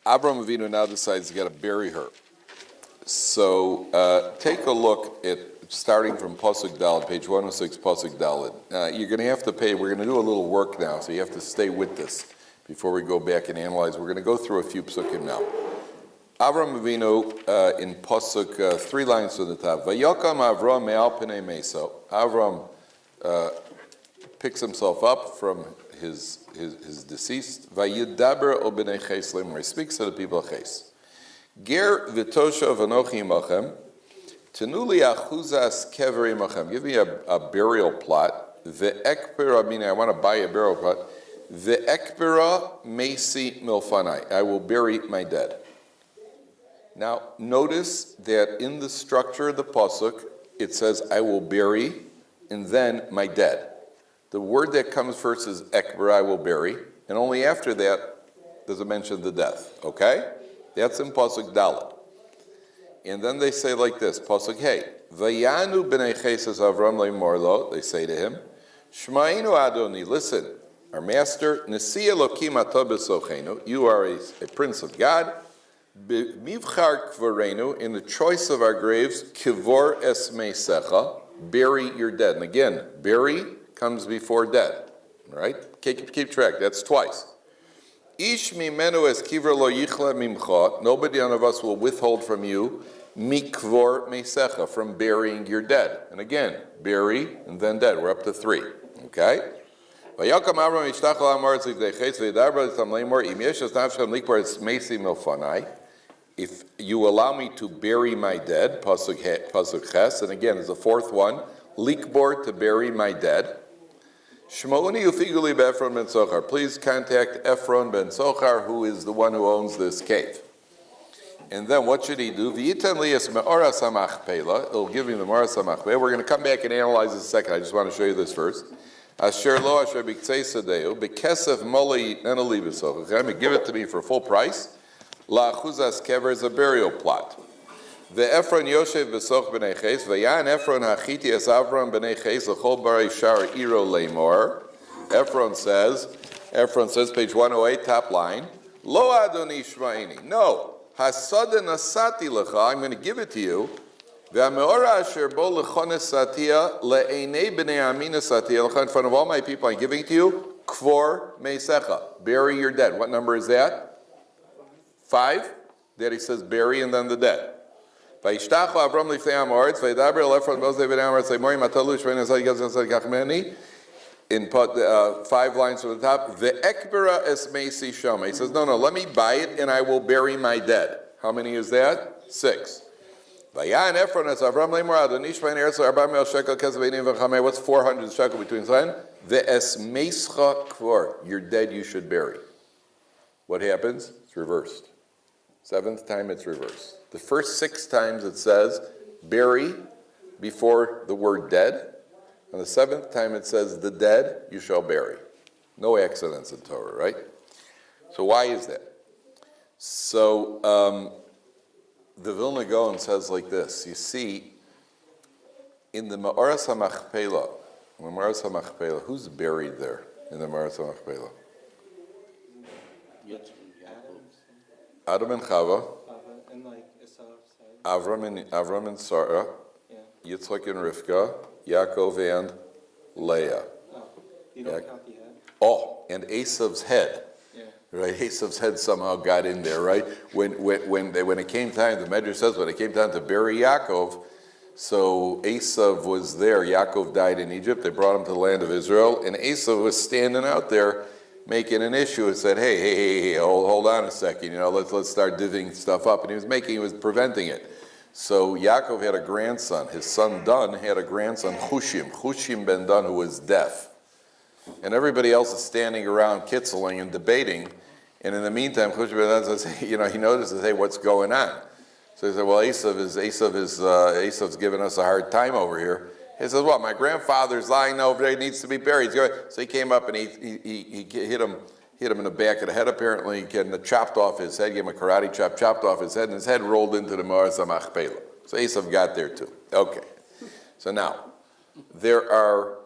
Avram Avinu now decides to got to bury her. So take a look at, starting from Pasuk Daled, page 106, Pasuk Daled. You're going to have to pay, we're going to do a little work now, so you have to stay with this before we go back and analyze. We're going to go through a few psukim now. Avram Avinu in Pasuk, 3 lines to the top. Vayakam Avram me'al pnei meso. Avram picks himself up from his deceased. Vayidaber o b'nei ches lemor. He speaks to the people of Ches. Ger v'tosha v'anochi imachem. Tenuli achuzas kever imachem. Give me a burial plot. Ve'ekpera, meaning I want to buy a burial plot. Ve'ekpera mesi milfanai. I will bury my dead. Now, notice that in the structure of the pasuk, it says, I will bury, and then my dead. The word that comes first is ekber, I will bury, and only after that does it mention the death, okay? That's in pasuk Dalet. And then they say like this, pasuk Hey, Vayanu b'nei Ches Avram le'mor, they say to him, Shma'inu Adoni, listen, our master, Nesi Elokim atah b'sochenu, you are a prince of God, Mivchar kvarenu, in the choice of our graves, kivor es meisecha, bury your dead. And again, bury comes before dead. All right? Keep track. That's twice. Ish mimenu es kivor lo yichla mimcha. Nobody of us will withhold from you mikvor meisecha, from burying your dead. And again, bury and then dead. We're up to 3. Okay? Vayakam Avram yishtach la'amar tzivdei ches v'yidaber l'tam leimor im yesh es nafshem likbar es meisi milfanai. If you allow me to bury my dead, pasuk ches, and again, is the 4th one, likbor, to bury my dead. Shmouni ufiguli be'Ephron ben Sochar. Please contact Ephron ben Sochar, who is the one who owns this cave. And then what should he do? V'yitan li es me'oras hamachpelah. It'll give him the me'oras hamachpelah. We're going to come back and analyze this in a second. I just want to show you this first. Asher lo asher b'ktzei sadeu b'kesef moli nenali b'sochar. Give it to me for full price. La achuzas kever is a burial plot. The Ephron Yoshev b'soch b'nei Ches, v'yan Ephron hachiti es Avram b'nei Ches l'chol bari shar iro leimor. Ephron says, page 108, top line, Lo adoni shma'ini. No, hasada nasati lecha, I'm going to give it to you. V'ameora asher bo lechones satia le'enei b'nei amina satia lecha, in front of all my people, I'm giving it to you. Kvor meisecha, bury your dead. What number is that? 5, that he says bury and then the dead. Vayishtachu Avram lifnei ha'amoritz, vayidaber el Ephron b'nei ha'amoritz, le'mori matalu shvein esai gazan esai kachmeni. In 5 lines from the top, ve'ekbera es meisi shama. He says, no, let me buy it and I will bury my dead. How many is that? 6. Vayan Ephron es Avram le'mor adoni shvein eretz arba me'el shekel kesav einim v'chamei. What's 400 shekel between sign? Ve'es meischa kvor. Your dead you should bury. What happens? It's reversed. 7th time it's reversed. The first 6 times it says bury before the word dead. And the 7th time it says the dead you shall bury. No accidents in Torah, right? So why is that? So the Vilna Gaon says like this. You see, in the Ma'aras HaMachpelah, who's buried there in the Ma'aras HaMachpelah? Adam and Chava, Avram and Sarah, Yitzchak and Rivka, Yaakov and Leah. You don't count the head? And Esav's head. Yeah. Right, Esav's head somehow got in there, right? When it came time, the Medrash says, when it came time to bury Yaakov, so Esav was there. Yaakov died in Egypt. They brought him to the land of Israel, and Esav was standing out there making an issue and said, hey, hold on a second, let's start divvying stuff up. And he was preventing it. So Yaakov had a grandson. His son Dan had a grandson, Chushim ben Dan, who was deaf. And everybody else is standing around kitzeling and debating. And in the meantime, Chushim ben Dan says, he notices, hey, what's going on? So he said, well, Esav's giving us a hard time over here. He says, well, my grandfather's lying over there, he needs to be buried. So he came up and he hit him in the back of the head, apparently, and chopped off his head, gave him a karate chop, chopped off his head, and his head rolled into the Ma'aras HaMachpelah. So Esav got there too. Okay. So now, there are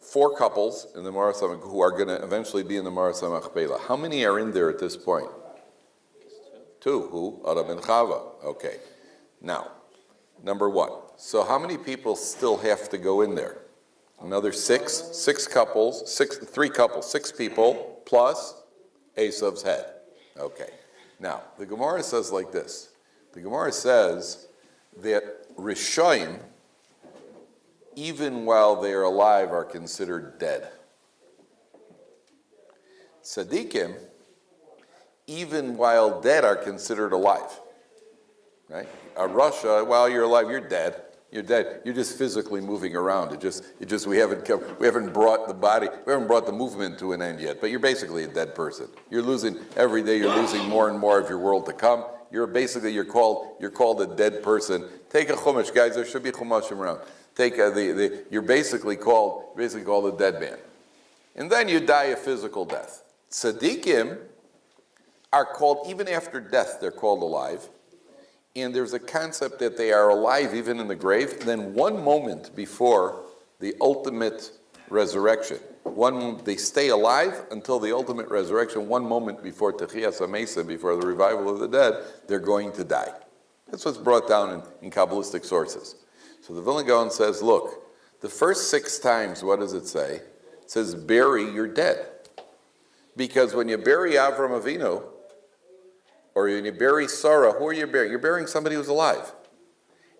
4 couples in the Ma'aras HaMachpelah who are going to eventually be in the Ma'aras HaMachpelah. How many are in there at this point? Two, who? Adam and Chava. Okay. Now, number one. So how many people still have to go in there? Another six couples, three couples, six people, plus Esav's head. Okay. Now, the Gemara says like this. The Gemara says that Rishoyim, even while they are alive, are considered dead. Tzaddikim, even while dead, are considered alive. Right? A Russia, while you're alive, you're dead. You're dead. You're just physically moving around. We haven't brought the body, we haven't brought the movement to an end yet. But you're basically a dead person. You're losing every day. You're losing more and more of your world to come. You're called a dead person. Take a chumash, guys. There should be chumashim around. You're basically called a dead man, and then you die a physical death. Tzaddikim are called, even after death, they're called alive. And there's a concept that they are alive even in the grave. And then one moment before the ultimate resurrection, they stay alive until the ultimate resurrection. One moment before Techiyas HaMesa, before the revival of the dead, they're going to die. That's what's brought down in Kabbalistic sources. So the Vilna Gaon says, look, the first 6 times, what does it say? It says, bury your dead. Because when you bury Avram Avinu, or when you bury Sarah, who are you burying? You're burying somebody who's alive.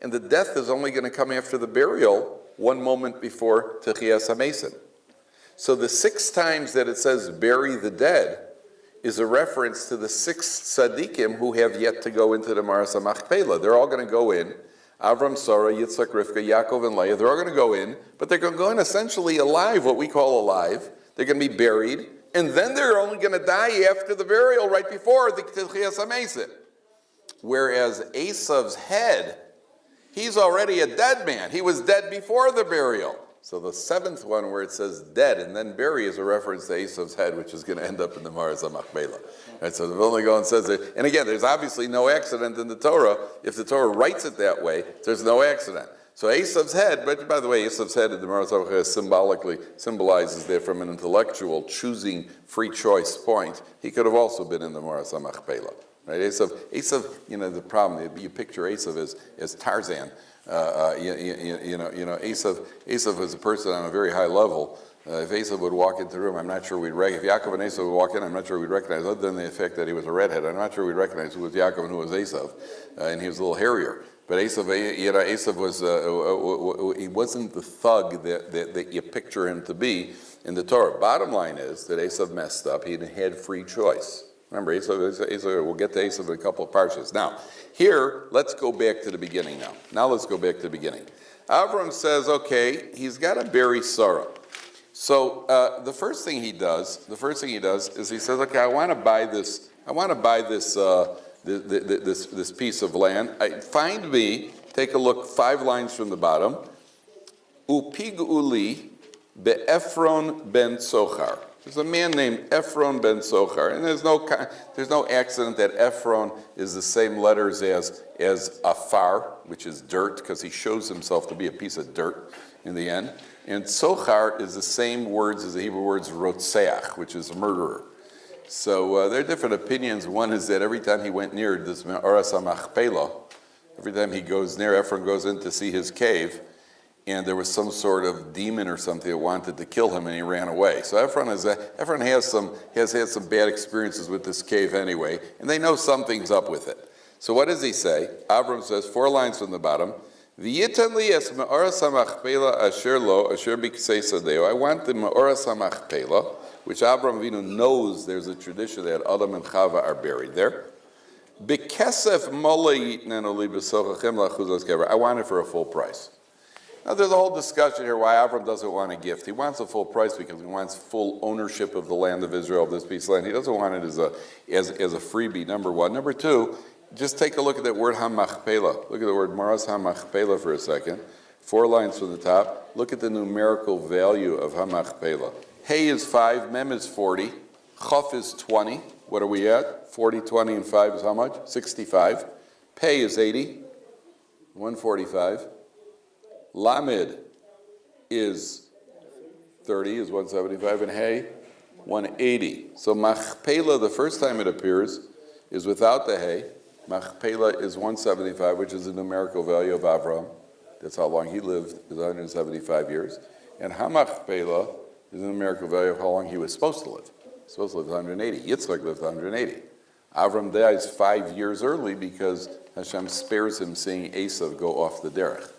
And the death is only going to come after the burial, one moment before Techiyas HaMesim. So the 6 times that it says bury the dead is a reference to the 6 tzaddikim who have yet to go into the Maras HaMachpelah. They're all going to go in. Avram, Sarah, Yitzchak, Rivka, Yaakov, and Leah, they're all going to go in, but they're going to go in essentially alive, what we call alive. They're going to be buried. And then they're only going to die after the burial, right before the Techiyas HaMesim. Whereas Esav's head, he's already a dead man. He was dead before the burial. So the 7th one where it says dead and then bury is a reference to Esav's head, which is going to end up in the Maras HaMachpelah. Right, so the Vilna Gaon says it. And again, there's obviously no accident in the Torah. If the Torah writes it that way, there's no accident. So Esav's head, but by the way, Esav's head in the Maras HaMachpelah symbolically symbolizes that from an intellectual choosing free choice point, he could have also been in the Maras HaMachpelah. Right? Esav, the problem, you picture Esav as Tarzan. Esav is a person on a very high level. If Esav would walk into the room, I'm not sure we'd recognize. If Yaakov and Esav would walk in, I'm not sure we'd recognize, other than the fact that he was a redhead, I'm not sure we'd recognize who was Yaakov and who was Esav. And he was a little hairier. But Esav was, he wasn't the thug that you picture him to be in the Torah. Bottom line is that Esav messed up. He had free choice. Remember, Esav, we'll get to Esav in a couple of parshas. Now, here, let's go back to the beginning now. Now let's go back to the beginning. Avram says, okay, he's got to bury Sarah. So the first thing he does is he says, okay, I want to buy this this piece of land. Find me, take a look, 5 lines from the bottom. Upig uli be'Ephron ben Sochar. There's a man named Ephron ben Sochar, and there's no accident that Ephron is the same letters as Afar, which is dirt, because he shows himself to be a piece of dirt in the end. And Sochar is the same words as the Hebrew words Rotseach, which is murderer. So there are different opinions. One is that every time he went near this Maras HaMachpelah, every time he goes near, Ephron goes in to see his cave, and there was some sort of demon or something that wanted to kill him, and he ran away. So Ephron has had some bad experiences with this cave anyway, and they know something's up with it. So what does he say? Abram says, 4 lines from the bottom, V'yitan li es Maras HaMachpelah asher lo asher b'ksei sadeo. I want the Maras HaMachpelah, which Abraham Avinu knows there's a tradition that Adam and Chava are buried there. B'kesef mola yitnenu li b'sochachem lachuzos kever. I want it for a full price. Now there's a whole discussion here why Abraham doesn't want a gift. He wants a full price because he wants full ownership of the land of Israel, of this piece of land. He doesn't want it as a freebie, number one. Number two, just take a look at that word HaMachpelah. Look at the word Maras HaMachpelah for a second. 4 lines from the top. Look at the numerical value of HaMachpelah. Hey is 5, Mem is 40, Chaf is 20. What are we at? 40, 20, and 5 is how much? 65. Pei is 80, 145. Lamed is 30, is 175, and Hey, 180. So Machpelah, the first time it appears, is without the Hey, Machpelah is 175, which is the numerical value of Avram. That's how long he lived, is 175 years. And Hamachpelah is the numerical value of how long he was supposed to live. He's supposed to live 180. Yitzchak lived 180. Avram dies 5 years early because Hashem spares him seeing Esav go off the derech.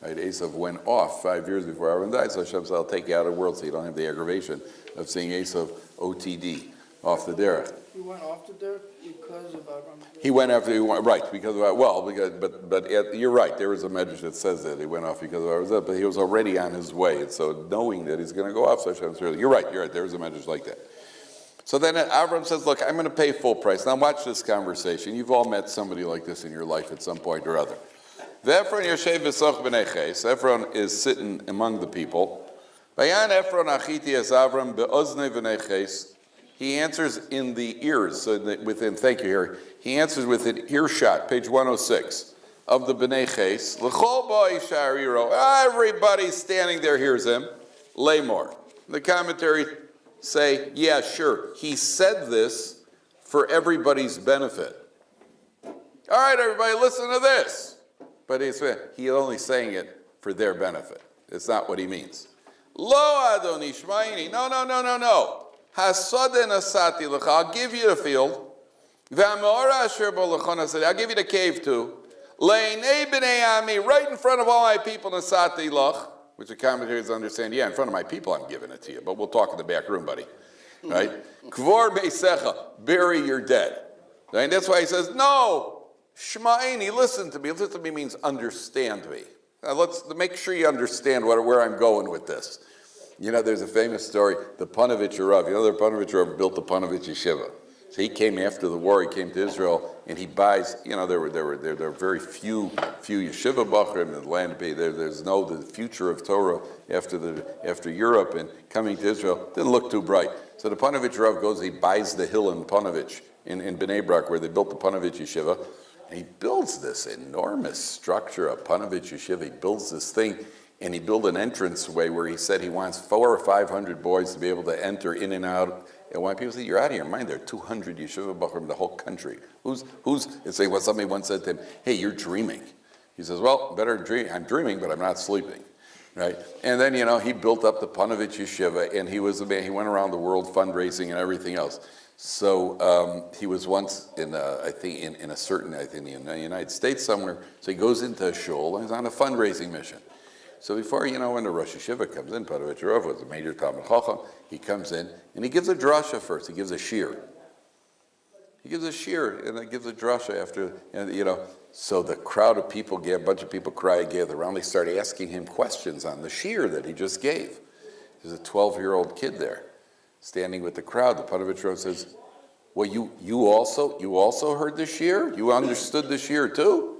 Right? Esav went off 5 years before Avram died, so Hashem said, I'll take you out of the world so you don't have the aggravation of seeing Esav OTD off the derech. He went off the derech because of Abraham. He went after you're right. There was a medrash that says that he went off because of Avraham, but he was already on his way, and so knowing that he's going to go off, so Hashem's really, you're right. There was a medrash like that. So then Avram says, "Look, I'm going to pay full price." Now watch this conversation. You've all met somebody like this in your life at some point or other. Ephron is sitting among the people. He answers in the ears, so within, thank you, Harry. He answers within earshot, page 106, of the B'nai Ches. L'chol boi shariro. Everybody standing there hears him. Lamor. The commentary say, yeah, sure. He said this for everybody's benefit. All right, everybody, listen to this. But he's only saying it for their benefit. It's not what he means. Lo adoni shmaini. No. Hasoden asati l'cha. I'll give you the field. V'amora asher bo l'chon asati. I'll give you the cave too. Le'nei b'nei ami. Right in front of all my people asati l'ch. Which the commentators understand, yeah, in front of my people I'm giving it to you. But we'll talk in the back room, buddy. Right? Kvor meisecha. Bury your dead. Right? That's why he says, no. Shma'ini, listen to me. Listen to me means understand me. Now let's make sure you understand where I'm going with this. You know, there's a famous story, the Panovich Rav. You know, the Panovich Rav built the Panovich Yeshiva. So he came after the war, he came to Israel, and he buys, you know, there were very few Yeshiva Bachrim in the land. There's the future of Torah after Europe, and coming to Israel didn't look too bright. So the Panovich Rav goes, he buys the hill in Panovich, in Bnei Brak, where they built the Panovich Yeshiva, and he builds this enormous structure, a Panovich Yeshiva. He builds this thing, and he built an entranceway where he said he wants 400 or 500 boys to be able to enter in and out. And when people say, you're out of your mind, there are 200 yeshiva bachrim in the whole country. It's like what somebody once said to him, hey, you're dreaming. He says, well, better dream. I'm dreaming, but I'm not sleeping. Right? And then, you know, he built up the Panovich Yeshiva, and he was a man, he went around the world fundraising and everything else. So he was once in the United States somewhere, so he goes into a shul and he's on a fundraising mission. So before, when the Rosh Hashiva comes in, Panovich Rav was a major Talmud Chacham, he comes in and he gives a drasha first. He gives a shir. And then gives a drasha after, So the crowd of people, a bunch of people gather around. They start asking him questions on the shir that he just gave. There's a 12-year-old kid there, standing with the crowd. The Panovich Rav says, well, you also heard the shir? You understood the shir too?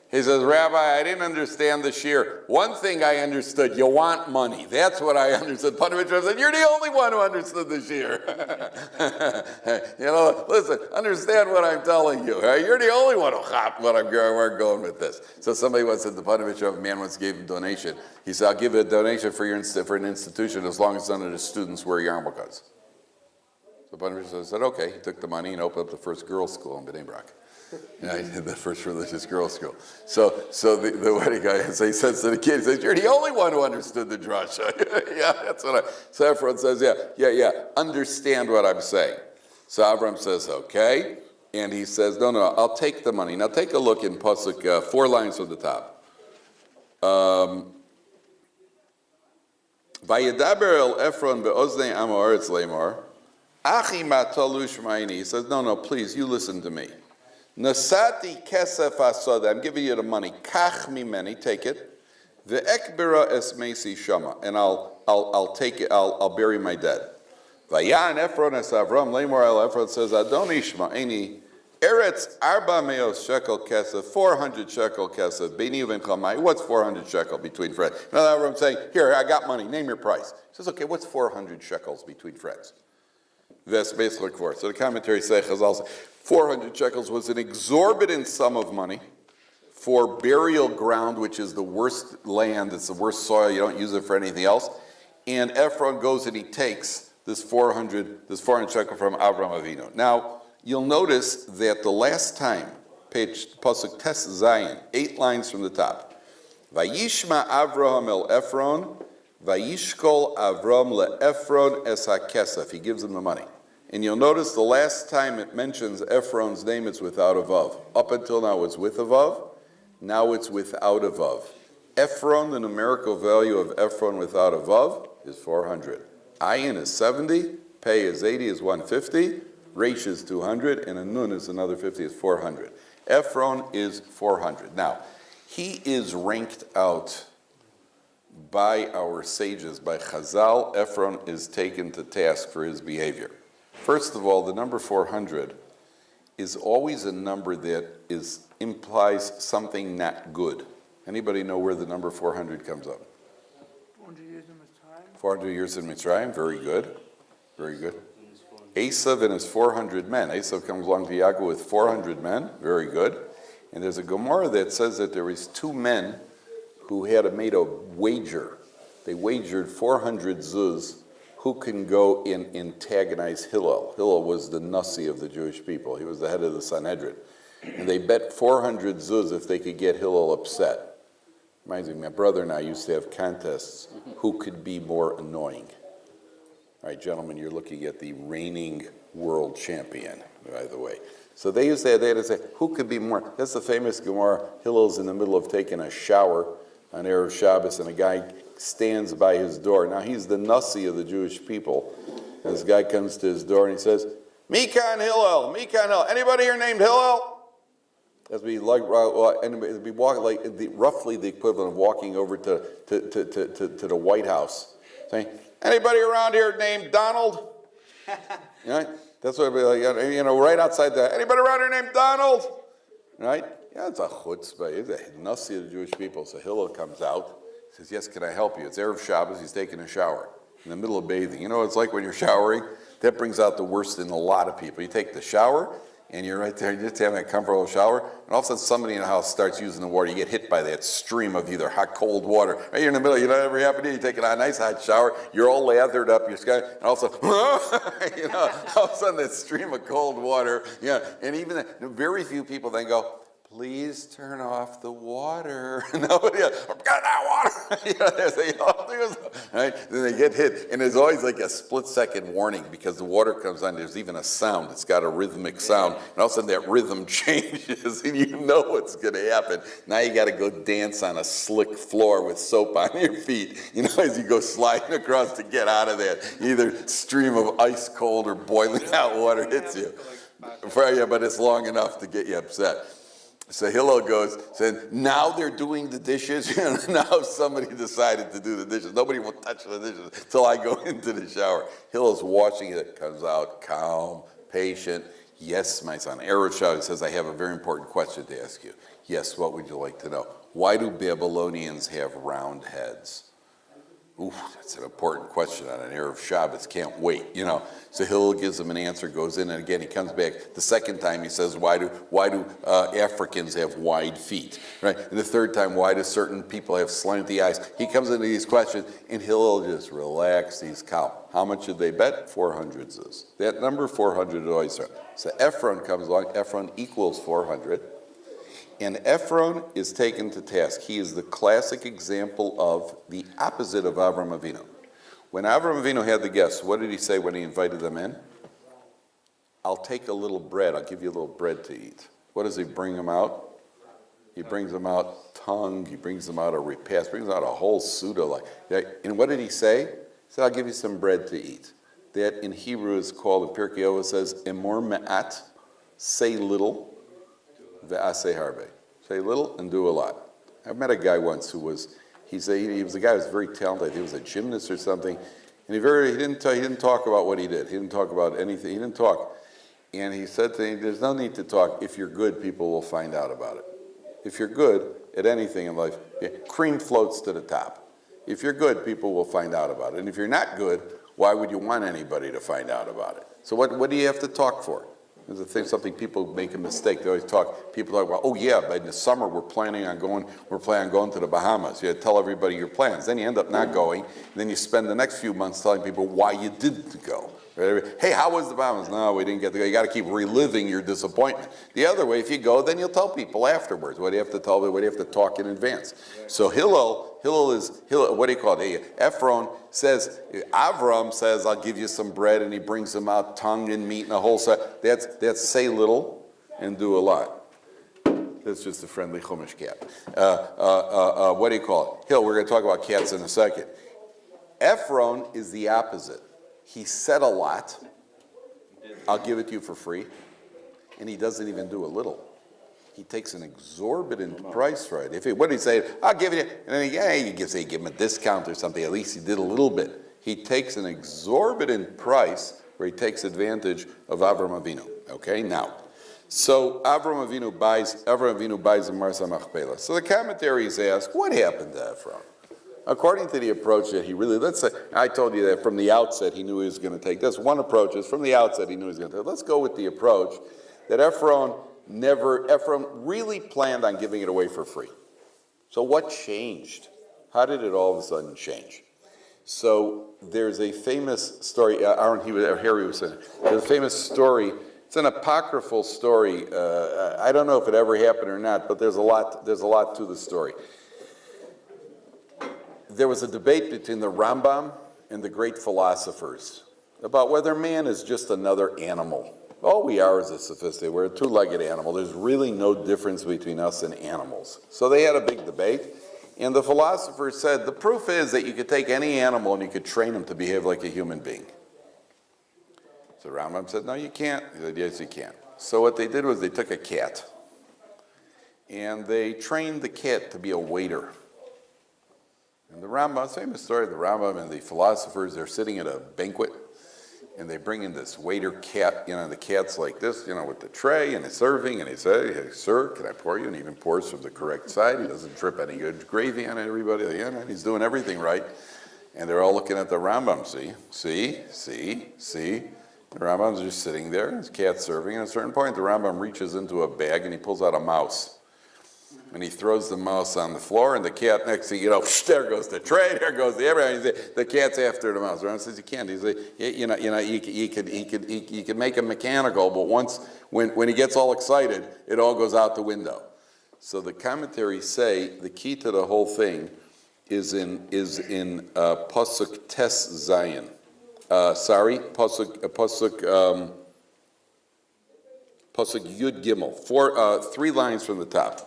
He says, Rabbi, I didn't understand the shir. One thing I understood, you want money. That's what I understood. Panovich Rav said, you're the only one who understood the shir. Listen, understand what I'm telling you. Right? You're the only one who got where I'm going with this. So somebody once said, the Panovich Rav man once gave him a donation. He said, I'll give you a donation for an institution as long as none of the students wear yarmulkes. So Panovich Rav said, okay. He took the money and opened up the first girls' school in Bnei Brak. Yeah, he did the first religious girls' school. So the wedding guy, so he says to the kid, he says, you're the only one who understood the drasha. Yeah, that's what so Ephron says, yeah, understand what I'm saying. So Avram says, okay. And he says, no, I'll take the money. Now take a look in Pasuk, 4 lines from the top. Vayedaber el Ephron be'oznei am haaretz lemar, achi matalu shma'ini. He says, no, please, you listen to me. Nasati kesef asada. I'm giving you the money. Kach mimeni, take it. Ve'ekbira es meisi shama, and I'll take it. I'll bury my dead. Vayan Ephron es Avram lemor el Ephron says, Adoni shma'ini eretz arba meos shekel kesef, 400 shekel kesef. Beini uven chamai. What's 400 shekel between friends? Now Avram saying, here, I got money. Name your price. He says, okay, what's 400 shekels between friends? That's basically for. So the commentary says, 400 shekels was an exorbitant sum of money for burial ground, which is the worst land, it's the worst soil, you don't use it for anything else. And Ephron goes and he takes this 400 shekel from Avram Avinu. Now, you'll notice that the last time page Pasuk Tes Zayin, 8 lines from the top. Vayishma Avraham el Ephron, Vayishkol Avram le Ephron es hakesef. He gives him the money. And you'll notice the last time it mentions Ephron's name, it's without a vav. Up until now, it's with a vav. Now it's without a vav. Ephron, the numerical value of Ephron without a vav, is 400. Ayin is 70, Pei is 80, is 150, Resh is 200, and a Nun is another 50, is 400. Ephron is 400. Now, he is ranked out by our sages, by Chazal. Ephron is taken to task for his behavior. First of all, the number 400 is always a number that implies something not good. Anybody know where the number 400 comes up? 400 years in Mitzrayim. 400 years in Mitzrayim, very good. Very good. Esav and his 400 men. Esav comes along to Yaakov with 400 men, very good. And there's a Gemara that says that there was 2 men who had made a wager. They wagered 400 zuz who can go and antagonize Hillel. Hillel was the Nasi of the Jewish people. He was the head of the Sanhedrin. And they bet 400 zuz if they could get Hillel upset. Reminds me, my brother and I used to have contests, who could be more annoying. All right, gentlemen, you're looking at the reigning world champion, by the way. So they used to have, they had to say, who could be more? That's the famous Gemara. Hillel's in the middle of taking a shower on Erev Shabbos, and a guy stands by his door. Now, he's the Nasi of the Jewish people. And this guy comes to his door and he says, Mikan Hillel, Mikan Hillel. Anybody here named Hillel? As we like, we walk like roughly the equivalent of walking over to the White House, saying, anybody around here named Donald? Right? That's what it'd be like, right outside that. Anybody around here named Donald? Right? Yeah, it's a chutzpah. He's a Nasi of the Jewish people. So Hillel comes out, says, yes, can I help you? It's Erev Shabbos, he's taking a shower in the middle of bathing. You know what it's like when you're showering? That brings out the worst in a lot of people. You take the shower, and you're right there, you're just having a comfortable shower, and all of a sudden somebody in the house starts using the water. You get hit by that stream of either hot, cold water. Right here in the middle, you know what ever happened to you? You take a nice hot shower, you're all lathered up, and all of a sudden, all of a sudden that stream of cold water, and even very few people then go, please turn off the water. Nobody else, got that water. Right? Then they get hit, and there's always like a split-second warning because the water comes on. There's even a sound. It's got a rhythmic sound, and all of a sudden that rhythm changes, and you know what's going to happen. Now you got to go dance on a slick floor with soap on your feet. As you go sliding across to get out of that, either stream of ice cold or boiling hot water hits you. But it's long enough to get you upset. So Hillel goes, saying, now they're doing the dishes. Now somebody decided to do the dishes. Nobody will touch the dishes until I go into the shower. Hillel's watching it, comes out calm, patient. Yes, my son. Erev Shabbos says, I have a very important question to ask you. Yes, what would you like to know? Why do Babylonians have round heads? Ooh, that's an important question on an Erev Shabbos. Can't wait, So Hillel gives him an answer, goes in, and again he comes back. The second time he says, why do Africans have wide feet? Right? And the third time, why do certain people have slanty eyes? He comes into these questions, and Hillel just relaxed. He's calm. How much did they bet? 400 zuz. That number 400 is always there. So Ephron comes along. Ephron equals 400. And Ephron is taken to task. He is the classic example of the opposite of Avram Avinu. When Avram Avinu had the guests, what did he say when he invited them in? I'll take a little bread. I'll give you a little bread to eat. What does he bring them out? He brings them out tongue. He brings them out a repast. Brings out a whole pseudo. And what did he say? He said, I'll give you some bread to eat. That in Hebrew is called, in Pirkei Avos says, emor me'at, say little, ve'aseh harbe. Say little and do a lot. I met a guy once who was, he was a guy who was very talented. He was a gymnast or something, and he didn't talk about what he did. He didn't talk about anything. He didn't talk. And he said to me, there's no need to talk. If you're good, people will find out about it. If you're good at anything in life, cream floats to the top. If you're good, people will find out about it. And if you're not good, why would you want anybody to find out about it? So what do you have to talk for? There's a thing, something people make a mistake. They always people talk about, oh yeah, but in the summer we're planning on going to the Bahamas. You tell everybody your plans. Then you end up not going, and then you spend the next few months telling people why you didn't go. Hey, how was the Bahamas? No, we didn't get to go. You got to keep reliving your disappointment. The other way, if you go, then you'll tell people afterwards. What do you have to tell them? What do you have to talk in advance? So Hillel, what do you call it? Ephron says, Avram says, I'll give you some bread, and he brings him out tongue and meat and a whole set. That's say little and do a lot. That's just a friendly Chumash cat. What do you call it? Hill, we're going to talk about cats in a second. Ephron is the opposite. He said a lot. I'll give it to you for free. And he doesn't even do a little. He takes an exorbitant price for it. What did he say? I'll give it to you. And then you give him a discount or something. At least he did a little bit. He takes an exorbitant price where he takes advantage of Avram Avinu. Okay, now. So Avram Avinu buys a Marsa Machpelah. So the commentaries ask, what happened to Ephron? According to the approach that he really, let's say, I told you that from the outset he knew he was going to take this. One approach is from the outset he knew he was going to take. Let's go with the approach that Ephron really planned on giving it away for free. So what changed? How did it all of a sudden change? So there's a famous story, Harry was saying, there's a famous story. It's an apocryphal story. I don't know if it ever happened or not, but there's a lot to the story. There was a debate between the Rambam and the great philosophers about whether man is just another animal. All we are is a sophisticated, we're a two-legged animal. There's really no difference between us and animals. So they had a big debate, and the philosophers said, the proof is that you could take any animal and you could train him to behave like a human being. So Rambam said, no, you can't. He said, yes, you can. So what they did was they took a cat, and they trained the cat to be a waiter. And the Rambam, famous story, the Rambam and the philosophers, they're sitting at a banquet, and they bring in this waiter cat, the cat's like this, with the tray, and he's serving, and he says, hey, sir, can I pour you? And he even pours from the correct side. He doesn't drip any good gravy on everybody. He's doing everything right. And they're all looking at the Rambam, see. The Rambam's just sitting there, his cat's serving, and at a certain point, the Rambam reaches into a bag, and he pulls out a mouse. And he throws the mouse on the floor, and the cat next thing there goes the tray, there goes everything. The cat's after the mouse. Ron says you can't. He's like, you could make him mechanical, but when he gets all excited, it all goes out the window. So the commentaries say the key to the whole thing is in Pasuk Tes Zayin. Pasuk Yud Gimel. 3 lines from the top.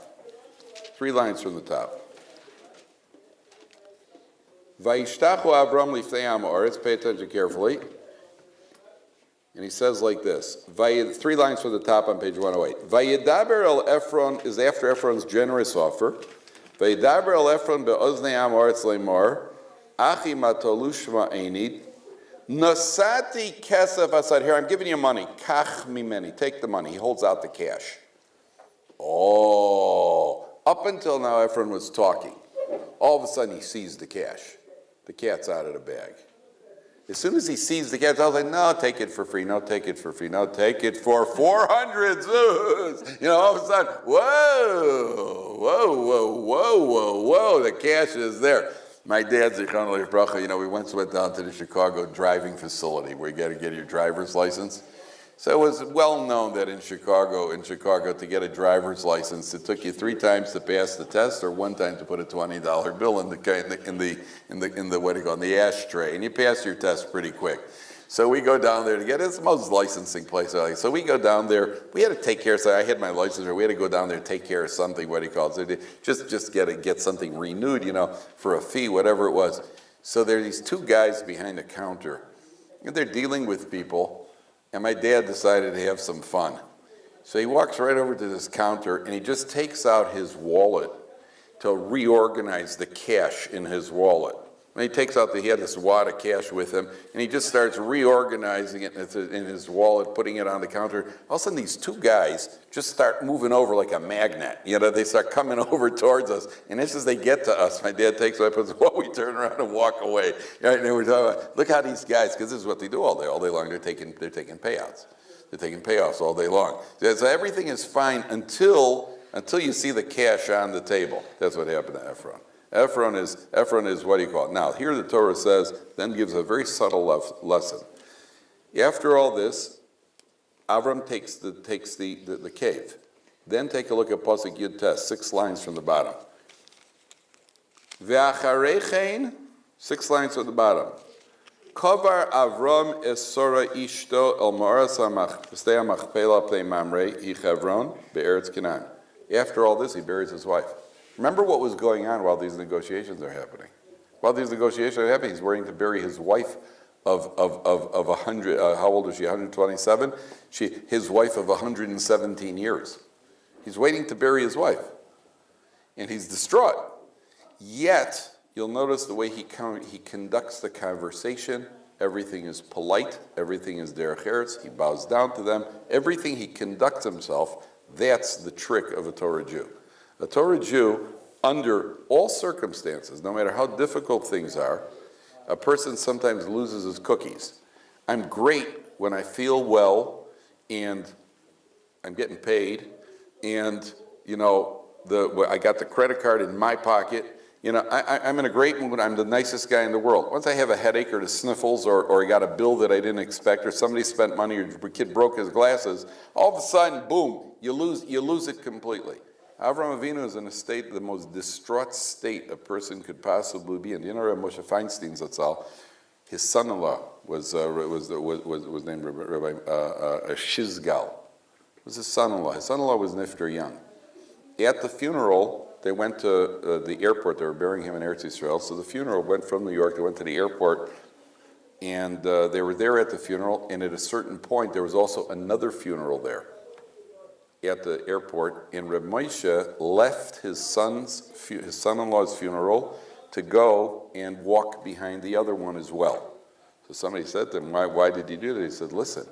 3 lines from the top. Vayishtachu Avram lifnei am haaretz. Pay attention carefully. And he says like this. 3 lines from the top on page 108. Vayidaber el Ephron is after Ephron's generous offer. Vayidaber el Ephron be'oznei am haaretz leimar. Achi matolu shma einid. Nasati kesef asad. Here, I'm giving you money. Kach mimeni. Take the money. He holds out the cash. Oh. Up until now, Ephron was talking. All of a sudden, he sees the cash. The cat's out of the bag. As soon as he sees the cat, I was like, no, take it for free. No, take it for free. No, take it for 400 zuz. All of a sudden, whoa, the cash is there. My dad, Zichron Bracha, we once went down to the Chicago driving facility where you got to get your driver's license. So it was well known that in Chicago, to get a driver's license, it took you 3 times to pass the test, or 1 time to put a $20 bill in the ashtray, and you pass your test pretty quick. So we go down there to get it. It's the most licensing place. So we go down there. We had to take care of something. I had my license, or we had to go down there and take care of something. What he calls it, just get something renewed, for a fee, whatever it was. So there are these 2 guys behind the counter, and they're dealing with people. And my dad decided to have some fun. So he walks right over to this counter, and he just takes out his wallet to reorganize the cash in his wallet. And he takes out he had this wad of cash with him, and he just starts reorganizing it in his wallet, putting it on the counter. All of a sudden, these 2 guys just start moving over like a magnet. They start coming over towards us. And as they get to us, my dad takes it, we turn around and walk away. And we're talking about, look how these guys, because this is what they do all day long. They're taking payouts. They're taking payoffs all day long. So everything is fine until you see the cash on the table. That's what happened to Ephron. Ephron is what do you call it? Now, here the Torah says, then gives a very subtle lesson. After all this, Avram takes the cave. Then take a look at Pasuk Yud Tes, 6 lines from the bottom. Ve'acharechein, 6 lines from the bottom. Kovar Avram es Sora ishto el Ma'aras ha'Shtei ha'Machpelah pnei Mamre hi Chevron be'eretz Canaan. After all this, he buries his wife. Remember what was going on while these negotiations are happening. While these negotiations are happening, he's waiting to bury his wife of 100, how old is she, 127? His wife of 117 years. He's waiting to bury his wife. And he's distraught. Yet, you'll notice the way he conducts the conversation. Everything is polite. Everything is derech eretz. He bows down to them. Everything he conducts himself, that's the trick of a Torah Jew. A Torah Jew, under all circumstances, no matter how difficult things are, a person sometimes loses his cookies. I'm great when I feel well and I'm getting paid and, I got the credit card in my pocket. I'm in a great mood. I'm the nicest guy in the world. Once I have a headache or the sniffles or I got a bill that I didn't expect or somebody spent money or a kid broke his glasses, all of a sudden, boom, you lose it completely. Avraham Avinu is in a state, the most distraught state a person could possibly be in. Rabbi Moshe Feinstein Zatzal, his son-in-law was named Rabbi Shizgal. Was his son-in-law. His son-in-law was nifter young. At the funeral, they went to the airport. They were burying him in Eretz Yisrael. So the funeral went from New York. They went to the airport, and they were there at the funeral. And at a certain point, there was also another funeral there at the airport. And Reb Moshe left his son-in-law's funeral to go and walk behind the other one as well. So somebody said to him, "Why did you do that?" He said, "Listen,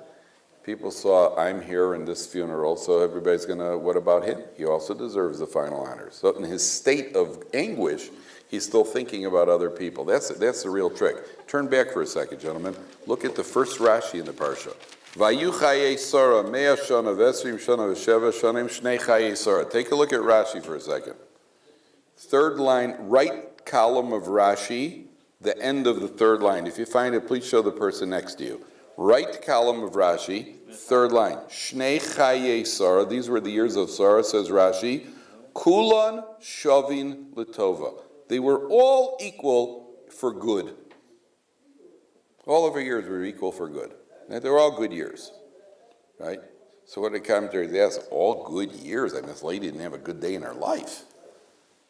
people saw I'm here in this funeral, so everybody's what about him? He also deserves the final honors." So in his state of anguish, he's still thinking about other people. That's the real trick. Turn back for a second, gentlemen. Look at the first Rashi in the Parsha. Vayu Chayei Sora, Mea Shana, Vesrim Shana, Vesheva Shanim, Shnei Chayei Sora. Take a look at Rashi for a second. Third line, right column of Rashi, the end of the third line. If you find it, please show the person next to you. Right column of Rashi, third line. Shnei Chayei Sora, these were the years of Sora, says Rashi. Kulan Shavin Litova. They were all equal for good. All of her years were equal for good. They were all good years, right? So what the commentaries ask, all good years? I mean, this lady didn't have a good day in her life.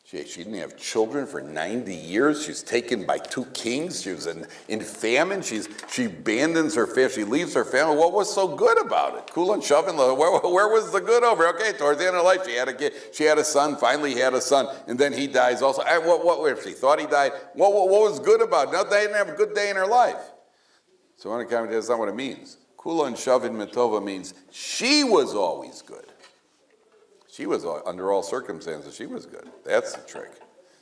She didn't have children for 90 years. She's taken by 2 kings. She was in famine. She abandons her family. She leaves her family. What was so good about it? Kulan Shavin, where was the good over? Okay, towards the end of her life, she had a kid. She had a son. Finally, had a son, and then he dies also. What if she thought he died? What was good about it? No, they didn't have a good day in her life. So one of the commentators, that's not what it means. Kulan Shavin Mitova means she was always good. She was, under all circumstances, she was good. That's the trick.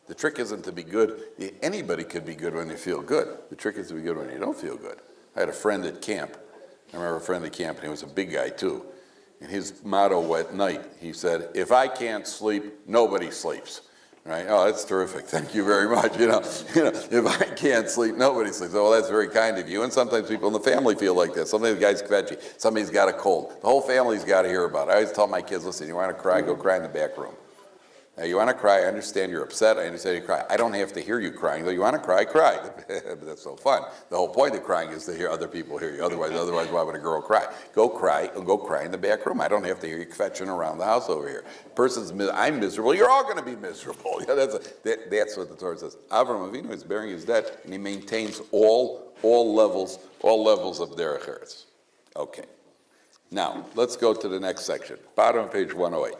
The trick isn't to be good. Anybody could be good when you feel good. The trick is to be good when you don't feel good. I had a friend at camp. I remember a friend at camp, and he was a big guy too. And his motto at night, he said, "If I can't sleep, nobody sleeps." Right? Oh, that's terrific. Thank you very much. If I can't sleep, nobody sleeps. Oh, well, that's very kind of you. And sometimes people in the family feel like that. Sometimes the guy's veggie. Somebody's got a cold. The whole family's got to hear about it. I always tell my kids, listen, you want to cry, go cry in the back room. Now, you want to cry, I understand you're upset, I understand you cry. I don't have to hear you crying. Though you want to cry, cry. But that's so fun. The whole point of crying is to hear other people hear you. Otherwise, why would a girl cry? Go cry in the back room. I don't have to hear you fetching around the house over here. I'm miserable, you're all going to be miserable. That's what the Torah says. Avraham Avinu is burying his dead, and he maintains all levels of derech eretz. Okay. Now, let's go to the next section. Bottom of page 108.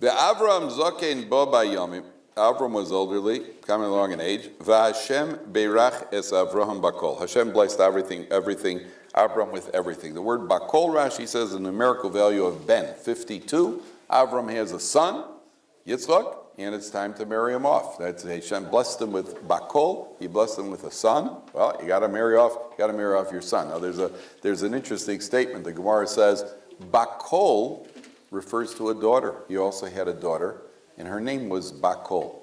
The Avram Zokein Bo Bayomim. Avram was elderly, coming along in age. VaHashem Beirach es Avraham Bakol. Hashem blessed everything. Avram with everything. The word Bakol, Rashi says, a numerical value of Ben, 52. Avram has a son, Yitzchak, and it's time to marry him off. That's Hashem blessed him with Bakol. He blessed him with a son. Well, you got to marry off your son. Now, there's an interesting statement. The Gemara says Bakol refers to a daughter. He also had a daughter, and her name was Bakol.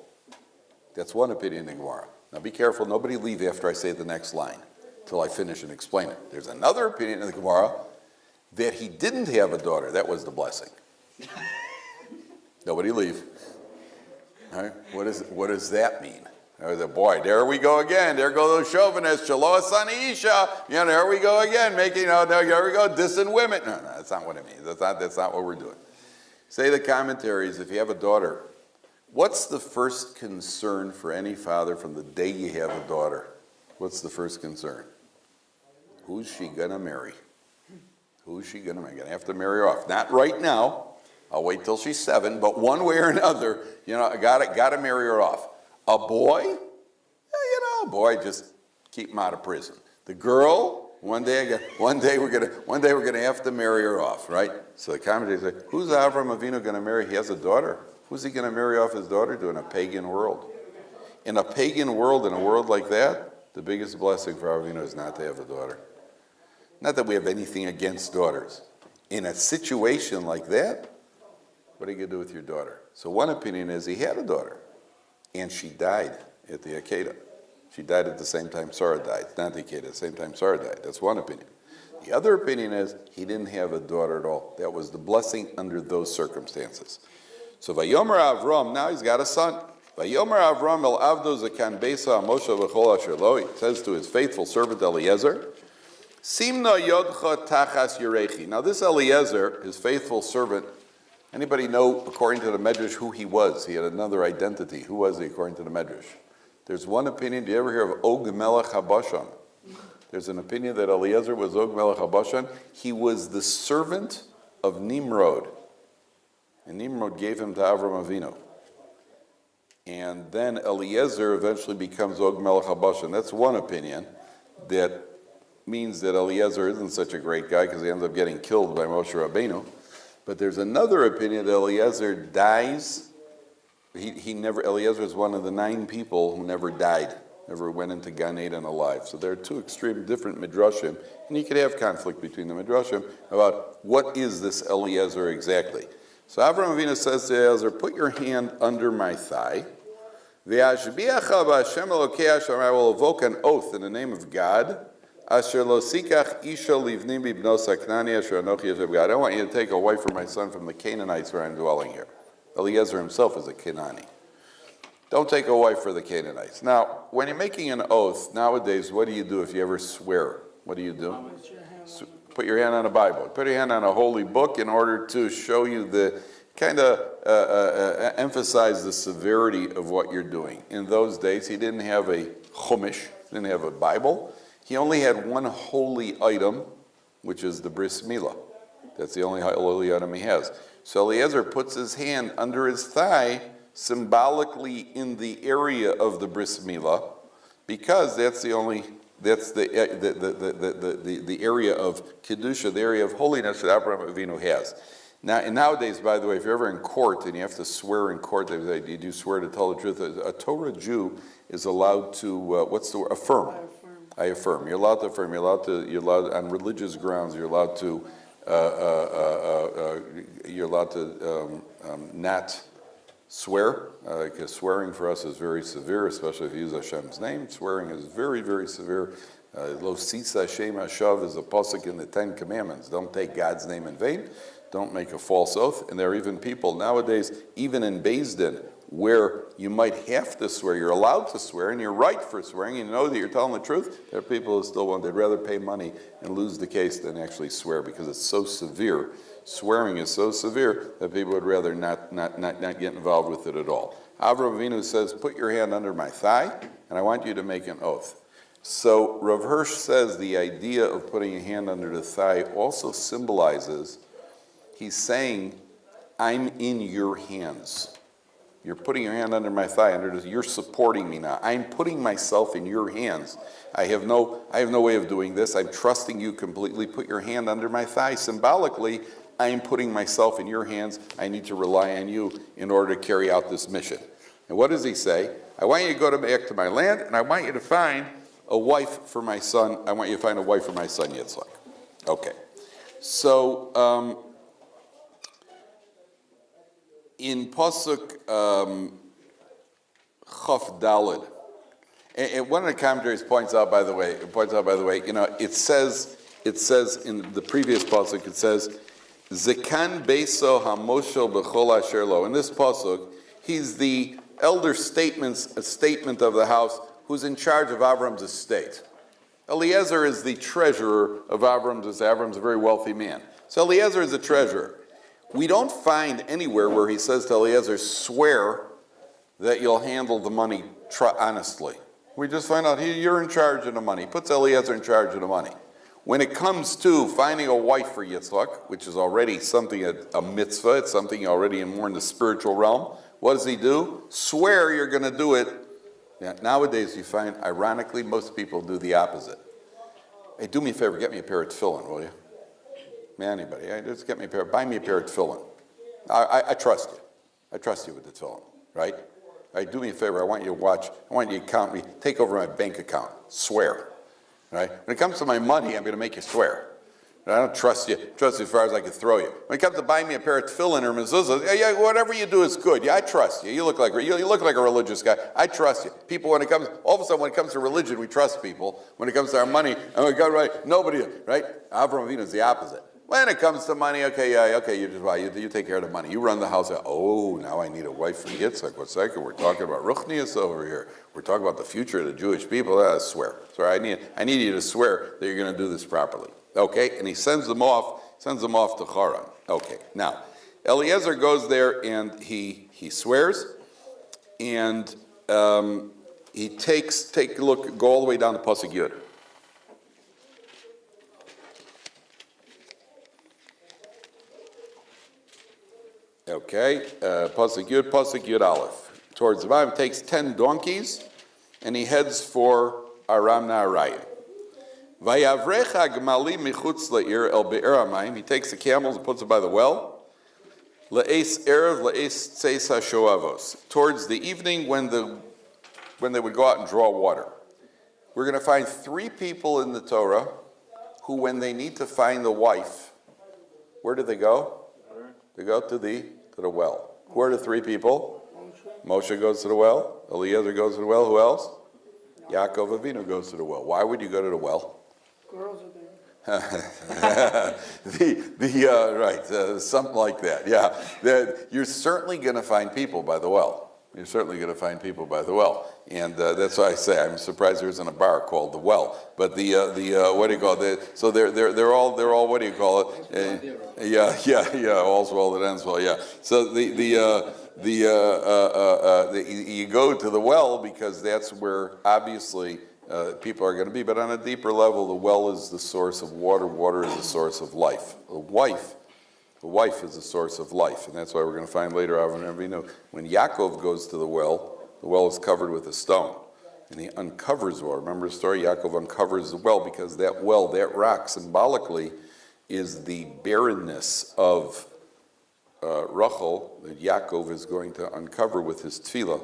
That's one opinion in Gemara. Now be careful, nobody leave after I say the next line, till I finish and explain it. There's another opinion in the Gemara that he didn't have a daughter. That was the blessing. Nobody leave. All right? What does that mean? Boy, there we go again. There go those chauvinists. Shalo asani isha. There we go again. There we go, dissing women. No, that's not what it means. That's not what we're doing. Say the commentaries, if you have a daughter, what's the first concern for any father from the day you have a daughter? What's the first concern? Who's she going to marry? Who's she going to marry? I'm going to have to marry her off. Not right now. I'll wait till she's 7, but one way or another, I got to marry her off. A boy? Boy, just keep him out of prison. The girl, one day we're gonna have to marry her off, right? So the commentators say, who's Avram Avinu going to marry? He has a daughter. Who's he going to marry off his daughter to in a pagan world? In a pagan world, in a world like that, the biggest blessing for Avinu is not to have a daughter. Not that we have anything against daughters. In a situation like that, what are you going to do with your daughter? So one opinion is he had a daughter, and she died at the Akedah. She died at the same time Sarah died. Not the Akedah, at the same time Sarah died. That's one opinion. The other opinion is he didn't have a daughter at all. That was the blessing under those circumstances. So Vayomer Avram, now he's got a son. Vayomer Avram el avdo zakan besa Moshe v'chol asher lo. He says to his faithful servant Eliezer, Simna yodcha tachas yirechi. Now this Eliezer, his faithful servant, anybody know, according to the Medrash, who he was? He had another identity. Who was he, according to the Medrash? There's one opinion. Do you ever hear of Og Melech HaBashan? There's an opinion that Eliezer was Og Melech HaBashan. He was the servant of Nimrod. And Nimrod gave him to Avram Avinu. And then Eliezer eventually becomes Og Melech HaBashan. That's one opinion that means that Eliezer isn't such a great guy because he ends up getting killed by Moshe Rabbeinu. But there's another opinion that Eliezer dies. Eliezer is one of the 9 people who never died, never went into Gan Eden alive. So there are 2 extreme different midrashim, and you could have conflict between the midrashim about what is this Eliezer exactly. So Avraham Avinu says to Eliezer, put your hand under my thigh. I will evoke an oath in the name of God. I don't want you to take a wife for my son from the Canaanites where I'm dwelling here. Eliezer himself is a Canaanite. Don't take a wife for the Canaanites. Now, when you're making an oath, nowadays, what do you do if you ever swear? What do you do? Put your hand on a Bible. Put your hand on a holy book in order to show you the, emphasize the severity of what you're doing. In those days, he didn't have a chumash, didn't have a Bible. He only had one holy item, which is the bris milah. That's the only holy item he has. So Eliezer puts his hand under his thigh, symbolically in the area of the bris milah, because that's the area of kedusha, the area of holiness that Abraham Avinu has. Now, and nowadays, by the way, if you're ever in court and you have to swear in court, they say, you do swear to tell the truth. A Torah Jew is allowed to affirm. I affirm. You're allowed to affirm. You're allowed on religious grounds. You're allowed to not swear, because swearing for us is very severe, especially if you use Hashem's name. Swearing is very, very severe. Lo sisa shem hashav is a pasuk in the 10 Commandments. Don't take God's name in vain. Don't make a false oath. And there are even people nowadays, even in Beis Din, where you might have to swear. You're allowed to swear, and you're right for swearing, and you know that you're telling the truth. There are people who still want, they'd rather pay money and lose the case than actually swear, because it's so severe. Swearing is so severe that people would rather not get involved with it at all. Avraham Avinu says, put your hand under my thigh, and I want you to make an oath. So Rav Hirsch says the idea of putting a hand under the thigh also symbolizes, he's saying, I'm in your hands. You're putting your hand under my thigh, you're supporting me now. I'm putting myself in your hands. I have no way of doing this. I'm trusting you completely. Put your hand under my thigh. Symbolically, I am putting myself in your hands. I need to rely on you in order to carry out this mission. And what does he say? I want you to go back to my land, and I want you to find a wife for my son. I want you to find a wife for my son Yitzchak. Okay. So, in Pasuk Chaf Daled, And one of the commentaries points out, by the way, it says in the previous pasuk, it says, Zekan Beso Hamoshel B'chol Asher Lo. In this pasuk, he's the elder statement of the house who's in charge of Avram's estate. Eliezer is the treasurer of Avram's estate. Avram's a very wealthy man. So Eliezer is the treasurer. We don't find anywhere where he says to Eliezer, swear that you'll handle the money honestly. We just find out you're in charge of the money. He puts Eliezer in charge of the money. When it comes to finding a wife for Yitzchak, which is already something, a mitzvah, it's something already more in the spiritual realm, what does he do? Swear you're going to do it. Yeah, nowadays you find, ironically, most people do the opposite. Hey, do me a favor, get me a pair of tefillin, will you? Anybody, just get me a pair, buy me a pair of tefillin. I trust you. I trust you with the tefillin, right? Do me a favor, I want you to count me, take over my bank account, swear, right? When it comes to my money, I'm going to make you swear. I don't trust you as far as I can throw you. When it comes to buying me a pair of tefillin or mezuzah, yeah, whatever you do is good. Yeah, I trust you. You look like a religious guy. I trust you. People, when it comes to religion, we trust people. When it comes to our money, right? Nobody, right? Avram Avinu is the opposite. When it comes to money, you take care of the money. You run the house. Oh, now I need a wife for Yitzchak. What's that? We're talking about Ruchnius over here. We're talking about the future of the Jewish people. I swear. Sorry, I need you to swear that you're going to do this properly. Okay, and he sends them off to Haran. Okay, now Eliezer goes there and he swears, and he take a look, go all the way down to Pasuk Yud. Okay, Pasuk Yud Aleph. Towards the bottom, takes 10 donkeys, and he heads for Aram Naharayim. Vayavrecha gmali michutz la'ir el be'er hamayim. He takes the camels and puts it by the well. La'es erev la'es tzeis hashoavos. Towards the evening when they would go out and draw water. We're going to find 3 people in the Torah who, when they need to find the wife, where do they go? They go to the well. Who are the 3 people? Moshe goes to the well. Eliezer goes to the well. Who else? Yaakov Avinu goes to the well. Why would you go to the well? Girls are there. Right, something like that. Yeah, you're certainly going to find people by the well. You're certainly going to find people by the well, and that's why I say I'm surprised there isn't a bar called the Well. But the what do you call it? So they're all what do you call it? Yeah. All's well that ends well. Yeah. So you go to the well because that's where obviously people are going to be. But on a deeper level, the well is the source of water. Water is the source of life. The wife is the source of life, and that's why we're going to find later when Yaakov goes to the well is covered with a stone, and he uncovers the well. Remember the story? Yaakov uncovers the well because that rock, symbolically, is the barrenness of Rachel that Yaakov is going to uncover with his tefillah,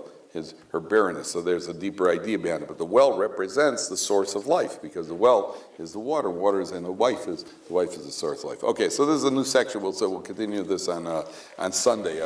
her barrenness. So there's a deeper idea behind it. But the well represents the source of life because the well is the water. Water is, and the wife is the source of life. Okay, so this is a new section. We'll continue this on Sunday.